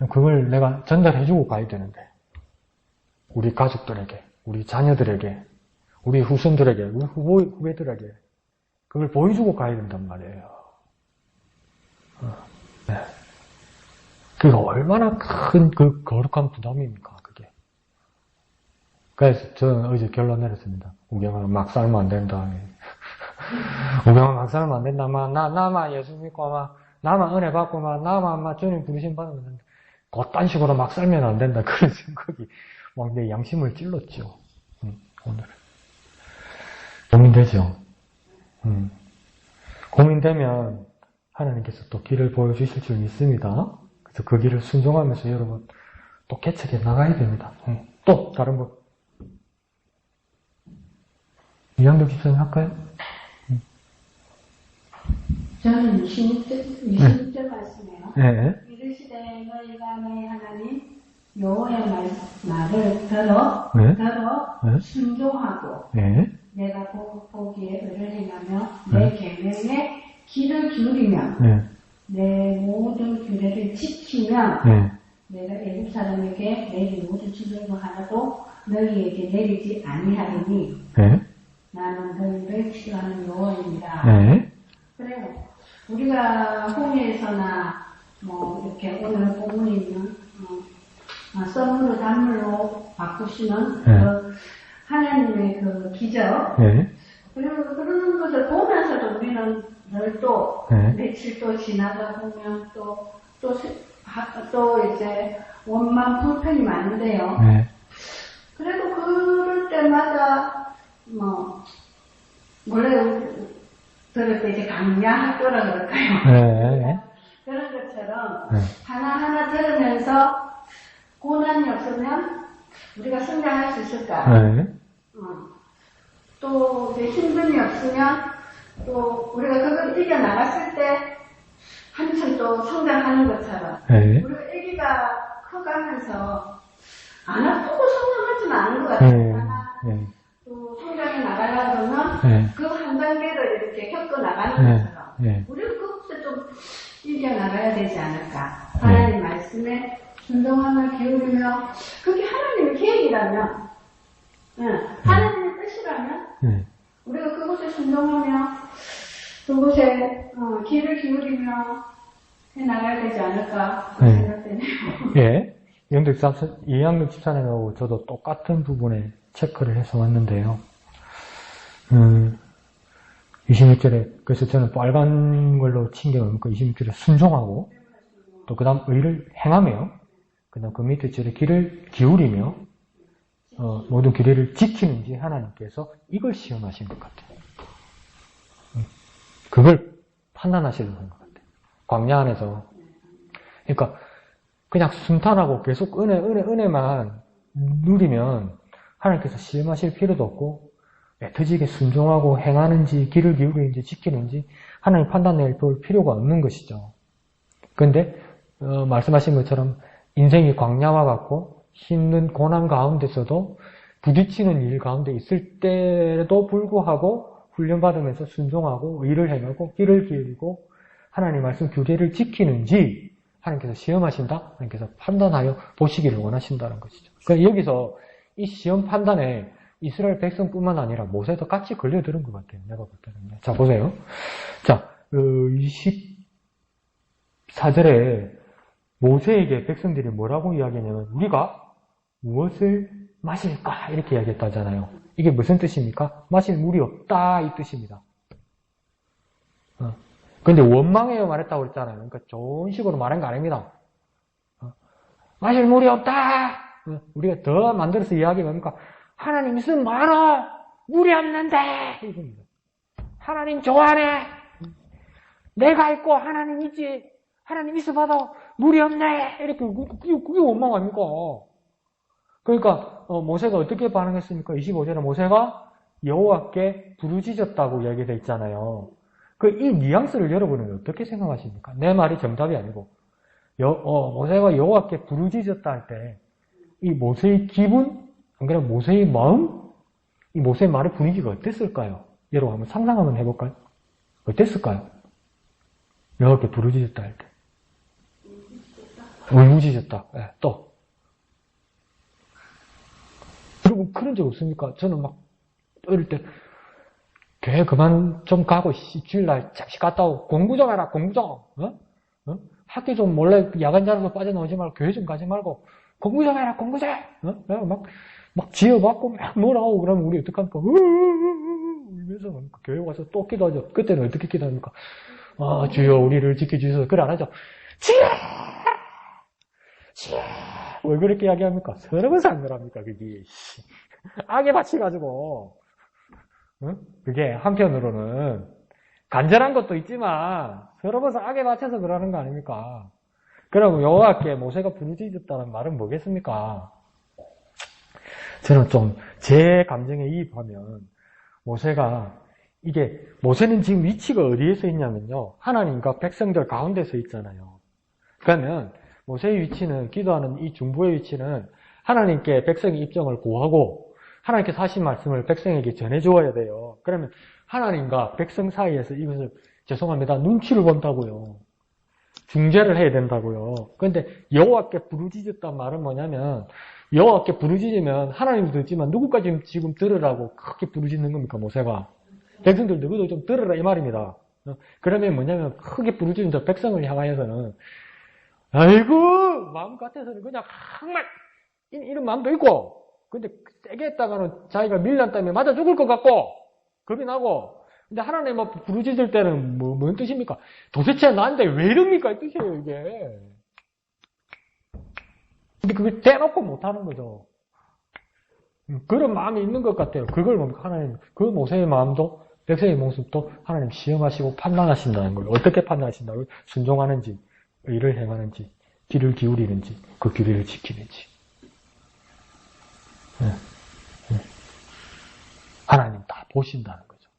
그걸 내가 전달해주고 가야 되는데 우리 가족들에게, 우리 자녀들에게, 우리 후손들에게, 우리 후배들에게 그걸 보여주고 가야 된단 말이에요. 네. 그게 얼마나 큰 그 거룩한 부담입니까, 그게. 그래서 저는 어제 결론 내렸습니다. 우경아, 막 살면 안 된다. 우경아, 막 살면 안 된다. 나만 예수 믿고, 나만 은혜 받고, 나만 주님 부르심 받으면 된다. 그딴 식으로 막 살면 안 된다. 그런 생각이 막 내 양심을 찔렀죠. 오늘. 고민되죠? 고민되면 하나님께서 또 길을 보여주실 줄 믿습니다. 그래서 그 길을 순종하면서 여러분 또 개척해 나가야 됩니다. 또 다른 거 이양덕 집사님 할까요? 저는 26절 말씀이에요. 네. 이르시되 너희가 너희 하나님 여호와의 말을 들어 순종하고 내가 보기에 의를 행하며 내 계명에 귀를 기울이면 내 모든 규례를 지키면 내가 애굽 사람에게 내릴 모든 질병 하나도 너희에게 내리지 아니하리니 나는 너희를 치료하는 여호와입니다. 그래요. 우리가 홍해에서나 뭐 이렇게 오늘 본문에 있는 썸으로 단물로 바꾸시는 그 하나님의 그 기적 그리고 그런 것을 보면서도 우리는 늘 또 며칠 또 지나다 보면 또 이제 원망 불편이 많은데요. 그래도 그럴 때마다 원래 그럴 때 이제 강야할 거라 그럴까요? 그런 것처럼 하나 그러면서 고난이 없으면 우리가 성장할 수 있을까? 네. 또 이제 힘듦이 없으면 또 우리가 그걸 이겨나갔을 때 한층 또 성장하는 것처럼 네. 우리가 아기가 커가면서 안 아프고 성장하지는 않은 것 같아요. 네. 또 성장해 나가려고 그러면 네. 그 한 단계를 이렇게 겪어 나가는 것처럼 네. 우리가 그것도 좀 이겨나가야 되지 않을까. 하나님 말씀에 순종함을 기울이며 그게 하나님의 계획이라면 하나님의 뜻이라면 우리가 그곳에 순종하며 그곳에 귀를 기울이며 해나가야 되지 않을까 생각되네요. 예. 이양득 집사님하고 저도 똑같은 부분에 체크를 해서 왔는데요. 26절에, 그래서 저는 빨간 걸로 친 게 뭡니까? 26절에 순종하고, 또 그 다음 의를 행하며, 그 다음 그 밑에 절에 귀를 기울이며, 모든 규례를 지키는지 하나님께서 이걸 시험하신 것 같아요. 그걸 판단하시는 것 같아요. 광야 안에서. 그러니까, 그냥 순탄하고 계속 은혜만 누리면 하나님께서 시험하실 필요도 없고, 애터지게 순종하고 행하는지, 귀를 기울이는지, 지키는지, 하나님 판단해 볼 필요가 없는 것이죠. 그런데, 말씀하신 것처럼 인생이 광야와 같고, 힘든 고난 가운데서도 부딪히는 일 가운데 있을 때에도 불구하고 훈련받으면서 순종하고, 의를 행하고, 귀를 기울이고, 하나님 말씀 규례를 지키는지, 하나님께서 시험하신다? 하나님께서 판단하여 보시기를 원하신다는 것이죠. 그러니까 여기서 이 시험 판단에 이스라엘 백성뿐만 아니라 모세도 같이 걸려드는 것 같아요. 내가 볼 때는. 자, 보세요. 자, 24절에 모세에게 백성들이 뭐라고 이야기하냐면 우리가 무엇을 마실까? 이렇게 이야기했다잖아요. 이게 무슨 뜻입니까? 마실 물이 없다 이 뜻입니다. 근데 원망해요 말했다고 그랬잖아요. 그러니까 좋은 식으로 말한 거 아닙니다. 마실 물이 없다. 우리가 더 만들어서 이야기하면 뭡니까? 하나님 있으면 많아. 물이 없는데. 이겁니다. 하나님 좋아하네. 내가 있고 하나님 있지. 하나님 있어봐도 물이 없네. 이렇게 그게 원망 아닙니까? 그러니까 모세가 어떻게 반응했습니까? 25절에 모세가 여호와께 부르짖었다고 이야기되어 있잖아요. 이 뉘앙스를 여러분은 어떻게 생각하십니까? 내 말이 정답이 아니고 모세가 여호와께 부르짖었다 할 때 이 모세의 기분, 안 그러면 모세의 마음, 이 모세의 말의 분위기가 어땠을까요? 여러분 한번 상상 한번 해볼까요? 어땠을까요? 여호와께 부르짖었다 할 때 울부짖었다. 네, 또 여러분 그런 적 없습니까? 저는 막 어릴 때 교회 그만 좀 가고 주일날 잠시 갔다 오고 공부 좀 해라 공부 좀 학교 좀 몰래 야간 자라서 빠져나오지 말고 교회 좀 가지 말고 공부 좀 해라 공부 좀 막 지어받고 막 뭐라고 그러면 우리 어떡합니까? 울면서 교회 와서 또 기도하죠. 그때는 어떻게 기도합니까? 아 주여 우리를 지켜주셔서 그래 안 하죠. 주여 왜 그렇게 이야기합니까? 서러워서 안 그럽니까 그게 악에 바치가지고 그게 한편으로는 간절한 것도 있지만 서러워서 악에 맞춰서 그러는 거 아닙니까? 그럼 여호와께 모세가 부르짖었다는 말은 뭐겠습니까? 저는 좀 제 감정에 이입하면 모세는 지금 위치가 어디에 서 있냐면요. 하나님과 백성들 가운데 서 있잖아요. 그러면 모세의 위치는 기도하는 이 중보의 위치는 하나님께 백성의 입장을 구하고 하나님께서 하신 말씀을 백성에게 전해주어야 돼요. 그러면 하나님과 백성 사이에서 이것을 죄송합니다. 눈치를 본다고요. 중재를 해야 된다고요. 그런데 여호와께 부르짖었단 말은 뭐냐면 여호와께 부르짖으면 하나님도 듣지만 누구까지 지금 들으라고 크게 부르짖는 겁니까 모세가? 백성들 누구도 좀 들으라 이 말입니다. 그러면 뭐냐면 크게 부르짖는 저 백성을 향하여서는 아이고 마음 같아서는 그냥 정말 이런 마음도 있고 근데 세게 했다가는 자기가 밀란 때문에 맞아 죽을 것 같고 겁이 나고 근데 하나님 뭐 부르짖을 때는 뭔 뜻입니까? 도대체 나한테 왜 이럽니까? 이 뜻이에요 이게. 근데 그걸 대놓고 못하는 거죠. 그런 마음이 있는 것 같아요. 그걸 뭡니까? 하나님 그 모세의 마음도 백성의 모습도 하나님 시험하시고 판단하신다는 거예요. 어떻게 판단하신다고요? 순종하는지 의를 행하는지 귀를 기울이는지, 그 규례를 지키는지. 하나님 다 보신다는 거죠.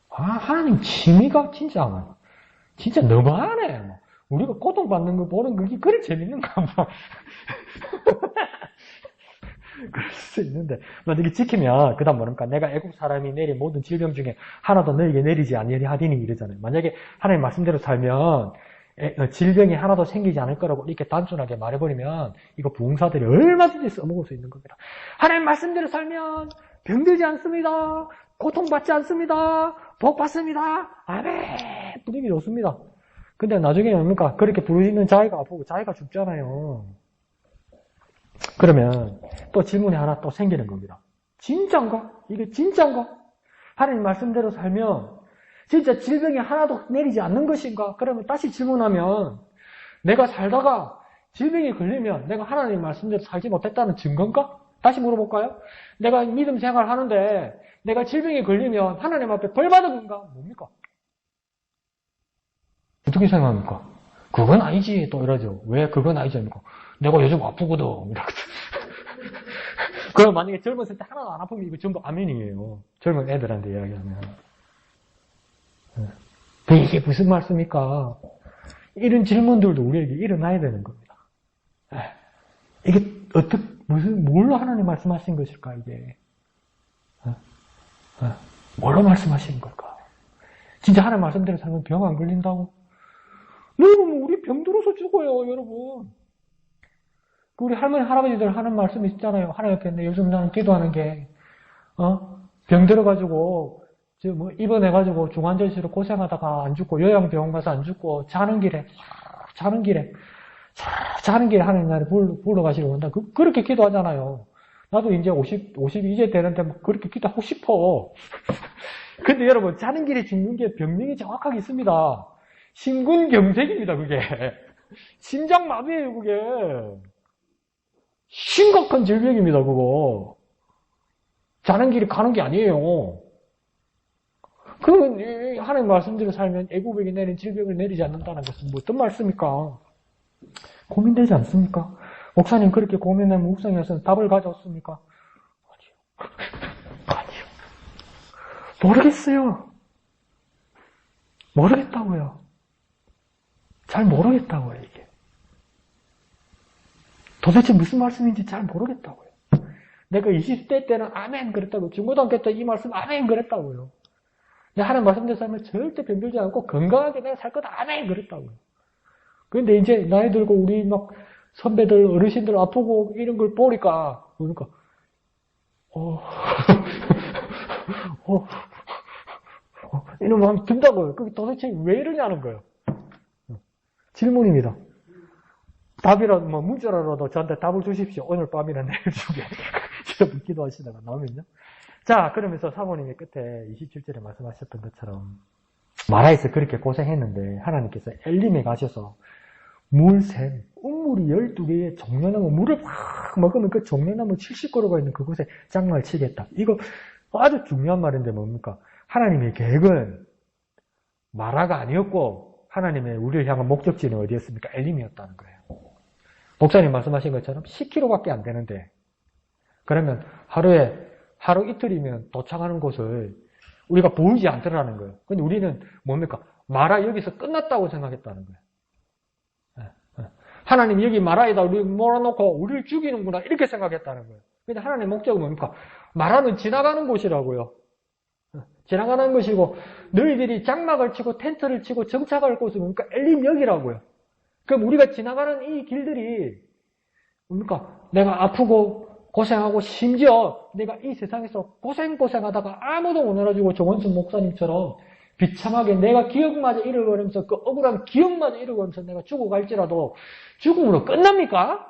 하나님 취미가 진짜 너무하네. 뭐. 우리가 고통받는 거 보는 그게 그리 재밌는가 뭐. 그럴 수 있는데 만약에 지키면 그 다음 뭐랍니까? 내가 애국 사람이 내린 모든 질병 중에 하나도 너에게 내리지 아니하리 하리니 이러잖아요. 만약에 하나님 말씀대로 살면 질병이 하나도 생기지 않을 거라고 이렇게 단순하게 말해버리면 이거 부흥사들이 얼마든지 써먹을 수 있는 겁니다. 하나님 말씀대로 살면 병들지 않습니다. 고통받지 않습니다. 복받습니다. 아멘. 분위기 좋습니다. 근데 나중에 뭡니까? 그렇게 부르짖는 자기가 아프고 자기가 죽잖아요. 그러면 또 질문이 하나 또 생기는 겁니다. 진짠가? 이게 진짠가? 하나님 말씀대로 살면 진짜 질병이 하나도 내리지 않는 것인가? 그러면 다시 질문하면 내가 살다가 질병이 걸리면 내가 하나님 말씀대로 살지 못했다는 증거인가? 다시 물어볼까요? 내가 믿음 생활하는데 내가 질병이 걸리면 하나님 앞에 벌 받은 건가? 뭡니까? 어떻게 생각합니까? 그건 아니지 또 이러죠. 왜 그건 아니지 합니까? 내가 요즘 아프거든. 그럼 만약에 젊었을 때 하나도 안 아프면 이거 전부 아멘이에요. 젊은 애들한테 이야기하면. 이게 무슨 말씀입니까? 이런 질문들도 우리에게 일어나야 되는 겁니다. 이게 뭘로 하나님 말씀하신 것일까, 이게? 뭘로 말씀하시는 걸까? 진짜 하나님 말씀대로 살면 병 안 걸린다고? 여러분, 우리 병 들어서 죽어요, 여러분. 우리 할머니, 할아버지들 하는 말씀이 있잖아요. 하나님 앞에 있는데 요즘 나는 기도하는 게, 병 들어가지고, 입원해가지고 중환자실로 고생하다가 안 죽고, 요양병원 가서 안 죽고, 자는 길에 하나님 나를 불러가시려고 한다. 그렇게 기도하잖아요. 나도 이제 50 이제 되는데 그렇게 기도하고 싶어. 근데 여러분, 자는 길에 죽는 게 병명이 정확하게 있습니다. 심근경색입니다, 그게. 심장마비예요, 그게. 심각한 질병입니다, 그거. 자는 길에 가는 게 아니에요. 그러면 하나님 말씀대로 살면 애국에게 내린 질병을 내리지 않는다는 것은 뭐 어떤 말씀입니까? 고민되지 않습니까? 목사님 그렇게 고민하면 묵상에서는 답을 가져왔습니까? 아니요. 모르겠다고요. 잘 모르겠다고요, 이게. 도대체 무슨 말씀인지 잘 모르겠다고요. 내가 20대 때는 아멘 그랬다고요. 중고등학교 때 이 말씀 아멘 그랬다고요. 내가 하나님 말씀대로 살면 절대 병들지 않고 건강하게 내가 살 거다 아멘 그랬다고요. 그런데 이제 나이 들고 우리 막 선배들, 어르신들 아프고 이런 걸 보니까 이런 마음이 든다고요. 그게 도대체 왜 이러냐는 거예요. 질문입니다. 답이라도, 문자라도 저한테 답을 주십시오. 오늘 밤이나 내일 중에. 여러분 기도하시다가 나오면요. 자, 그러면서 사모님이 끝에 27절에 말씀하셨던 것처럼, 마라에서 그렇게 고생했는데, 하나님께서 엘림에 가셔서, 물샘, 운물이 12개의 종려나무, 물을 확 먹으면 그 종려나무 70그루가 있는 그곳에 장막을 치겠다. 이거 아주 중요한 말인데 뭡니까? 하나님의 계획은 마라가 아니었고, 하나님의 우리를 향한 목적지는 어디였습니까? 엘림이었다는 거예요. 목사님 말씀하신 것처럼 10km밖에 안 되는데, 그러면 하루 이틀이면 도착하는 곳을 우리가 보이지 않더라는 거예요. 근데 우리는 뭡니까? 마라 여기서 끝났다고 생각했다는 거예요. 하나님 여기 마라에다 우리 몰아놓고 우리를 죽이는구나 이렇게 생각했다는 거예요. 근데 하나님의 목적은 뭡니까? 마라는 지나가는 곳이라고요. 지나가는 것이고 너희들이 장막을 치고 텐트를 치고 정착할 곳은 뭡니까? 엘림 여기라고요. 그럼 우리가 지나가는 이 길들이 뭡니까? 내가 아프고 고생하고 심지어 내가 이 세상에서 고생하다가 아무도 못 알아주고 정원순 목사님처럼 비참하게 내가 기억마저 잃어버리면서 그 억울한 기억마저 잃어버리면서 내가 죽어갈지라도 죽음으로 끝납니까?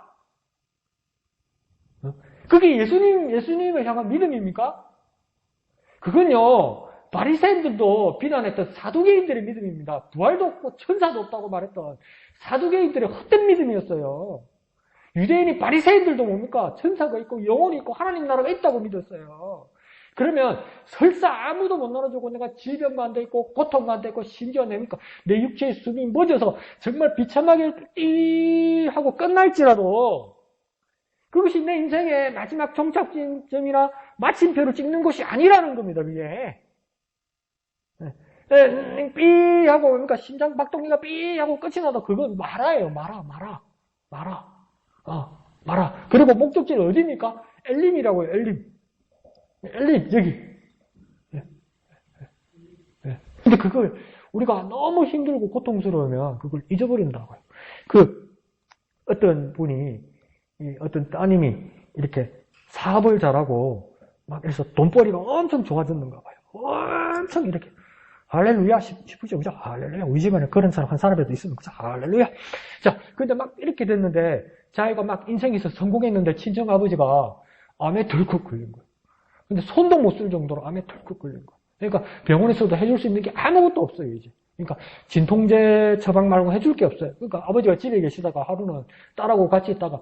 그게 예수님을 향한 믿음입니까? 그건요, 바리새인들도 비난했던 사두개인들의 믿음입니다. 부활도 없고 천사도 없다고 말했던 사두개인들의 헛된 믿음이었어요. 유대인이 바리새인들도 뭡니까? 천사가 있고 영혼이 있고 하나님 나라가 있다고 믿었어요. 그러면 설사 아무도 못 나눠주고 내가 질병도 안 돼 있고 고통도 안 돼 있고 심지어 내 육체의 숨이 멎어서 정말 비참하게 띠 하고 끝날지라도 그것이 내 인생의 마지막 종착점이나 마침표를 찍는 것이 아니라는 겁니다. 그게 삐 하고 그러니까 심장 박동기가 삐 하고 끝이 나도 그건 마라예요. 마라. 그리고 목적지는 어디입니까? 엘림이라고요. 엘림 여기. 근데 그걸 우리가 너무 힘들고 고통스러우면 그걸 잊어버린다고요. 어떤 분이 어떤 따님이 이렇게 사업을 잘하고 막 해서 돈벌이가 엄청 좋아졌는가 봐요. 엄청 이렇게 할렐루야 싶으죠. 그죠? 할렐루야. 우리 집안에 그런 사람 한 사람이라도 있으면 그죠? 할렐루야. 자, 근데 막 이렇게 됐는데 자기가 막 인생에서 성공했는데 친정 아버지가 암에 덜컥 걸린 거예요. 근데 손도 못 쓸 정도로 암에 덜컥 걸린 거예요. 그러니까 병원에서도 해줄 수 있는 게 아무것도 없어요, 이제. 그러니까 진통제 처방 말고 해줄 게 없어요. 그러니까 아버지가 집에 계시다가 하루는 딸하고 같이 있다가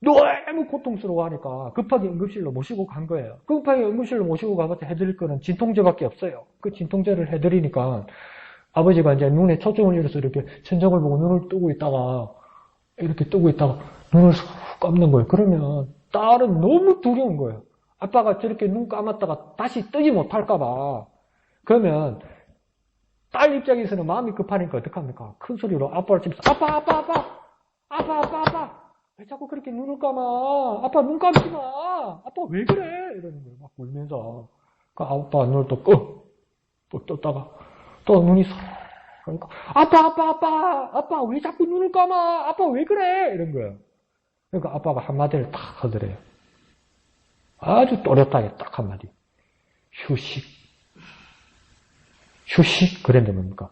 너무 고통스러워하니까 급하게 응급실로 모시고 간 거예요. 급하게 응급실로 모시고 가봤자 해드릴 거는 진통제밖에 없어요. 그 진통제를 해드리니까 아버지가 이제 눈에 초점을 잃어서 이렇게 천장을 보고 눈을 뜨고 있다가 눈을 쏙 감는 거예요. 그러면 딸은 너무 두려운 거예요. 아빠가 저렇게 눈 감았다가 다시 뜨지 못할까봐. 그러면 딸 입장에서는 마음이 급하니까 어떡합니까? 큰 소리로 아빠를 치면서 아빠 왜 자꾸 그렇게 눈을 감아? 아빠 눈 감지 마. 아빠 왜 그래? 이러는 거예요. 막 울면서. 그 아빠 눈을 또 떴다가 또 눈이 서 그러니까 아빠 왜 자꾸 눈을 감아? 아빠 왜 그래? 이런 거예요. 그러니까 아빠가 한마디를 딱 하더래요. 아주 또렷하게 딱 한마디. 휴식. 그랬는데 뭡니까?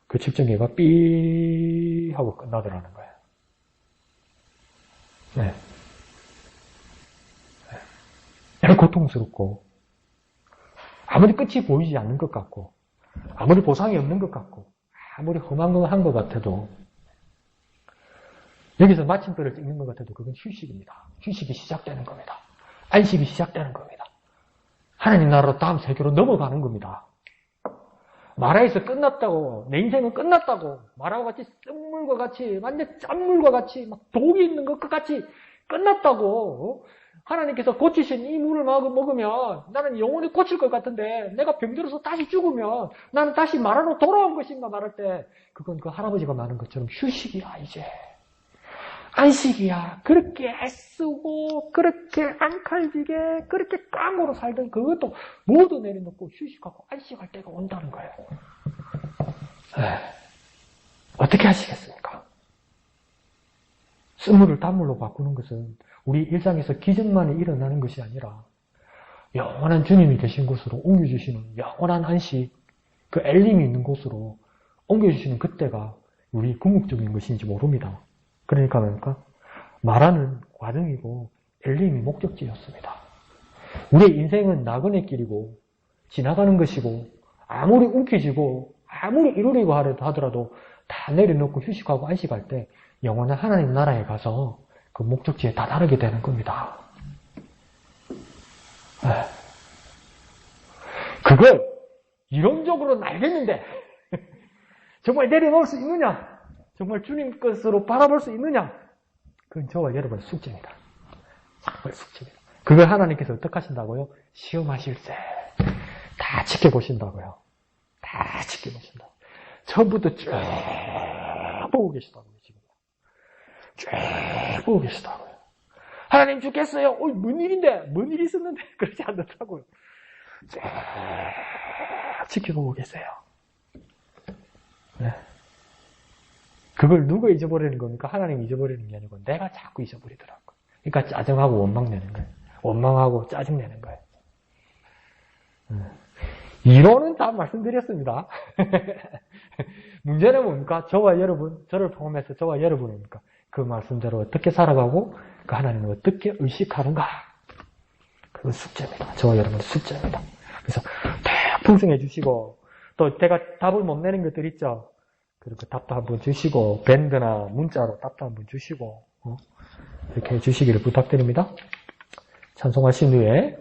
그 측정기가 삐 하고 끝나더라는 거예요. 네. 고통스럽고, 아무리 끝이 보이지 않는 것 같고, 아무리 보상이 없는 것 같고, 아무리 험한 것 같아도, 여기서 마침표를 찍는 것 같아도 그건 휴식입니다. 휴식이 시작되는 겁니다. 안식이 시작되는 겁니다. 하나님 나라로 다음 세계로 넘어가는 겁니다. 마라에서 끝났다고, 내 인생은 끝났다고, 마라와 같이 쓴물과 같이, 완전 짠물과 같이, 막 독이 있는 것과 같이 끝났다고, 하나님께서 고치신 이 물을 먹으면 나는 영원히 고칠 것 같은데, 내가 병들어서 다시 죽으면 나는 다시 마라로 돌아온 것인가 말할 때, 그건 그 할아버지가 말한 것처럼 휴식이야, 이제. 안식이야. 그렇게 애쓰고, 그렇게 앙칼지게, 그렇게 깡으로 살던 그것도 모두 내려놓고 휴식하고 안식할 때가 온다는 거예요. 어떻게 하시겠습니까? 쓴물을 단물로 바꾸는 것은 우리 일상에서 기적만이 일어나는 것이 아니라 영원한 주님이 계신 곳으로 옮겨주시는 영원한 안식, 그 엘림이 있는 곳으로 옮겨주시는 그때가 우리 궁극적인 것인지 모릅니다. 그러니까 뭡니까? 마라는 과정이고 엘림이 목적지였습니다. 우리의 인생은 나그네 길이고 지나가는 것이고 아무리 움켜쥐고 아무리 이루려고 하더라도 다 내려놓고 휴식하고 안식할 때 영원한 하나님 나라에 가서 그 목적지에 다다르게 되는 겁니다. 그걸 이론적으로는 알겠는데 정말 내려놓을 수 있느냐? 정말 주님 것으로 바라볼 수 있느냐? 그건 저와 여러분의 숙제입니다. 정말 숙제입니다. 그걸 하나님께서 어떻게 하신다고요? 시험하실 때 다 지켜보신다고요. 다 지켜보신다고. 처음부터 쭉 보고 계시다고요. 지금 쭉 보고 계시다고요. 하나님 죽겠어요? 뭔 일인데? 뭔 일이 있었는데? 그러지 않는다고요. 쭉 지켜보고 계세요. 네. 그걸 누가 잊어버리는 겁니까? 하나님이 잊어버리는 게 아니고 내가 자꾸 잊어버리더라고요. 그러니까 짜증하고 원망내는 거예요. 원망하고 짜증내는 거예요. 이론은 다 말씀드렸습니다. 문제는 뭡니까? 저와 여러분, 저를 포함해서 저와 여러분입니까? 그 말씀대로 어떻게 살아가고 그 하나님을 어떻게 의식하는가? 그건 숙제입니다. 저와 여러분의 숙제입니다. 그래서 다 풍성해 주시고 또 제가 답을 못 내는 것들 있죠? 그리고 답도 한번 주시고 밴드나 문자로 답도 한번 주시고 이렇게 해주시기를 부탁드립니다. 찬송하신 후에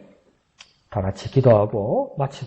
다 같이 기도하고 마치도록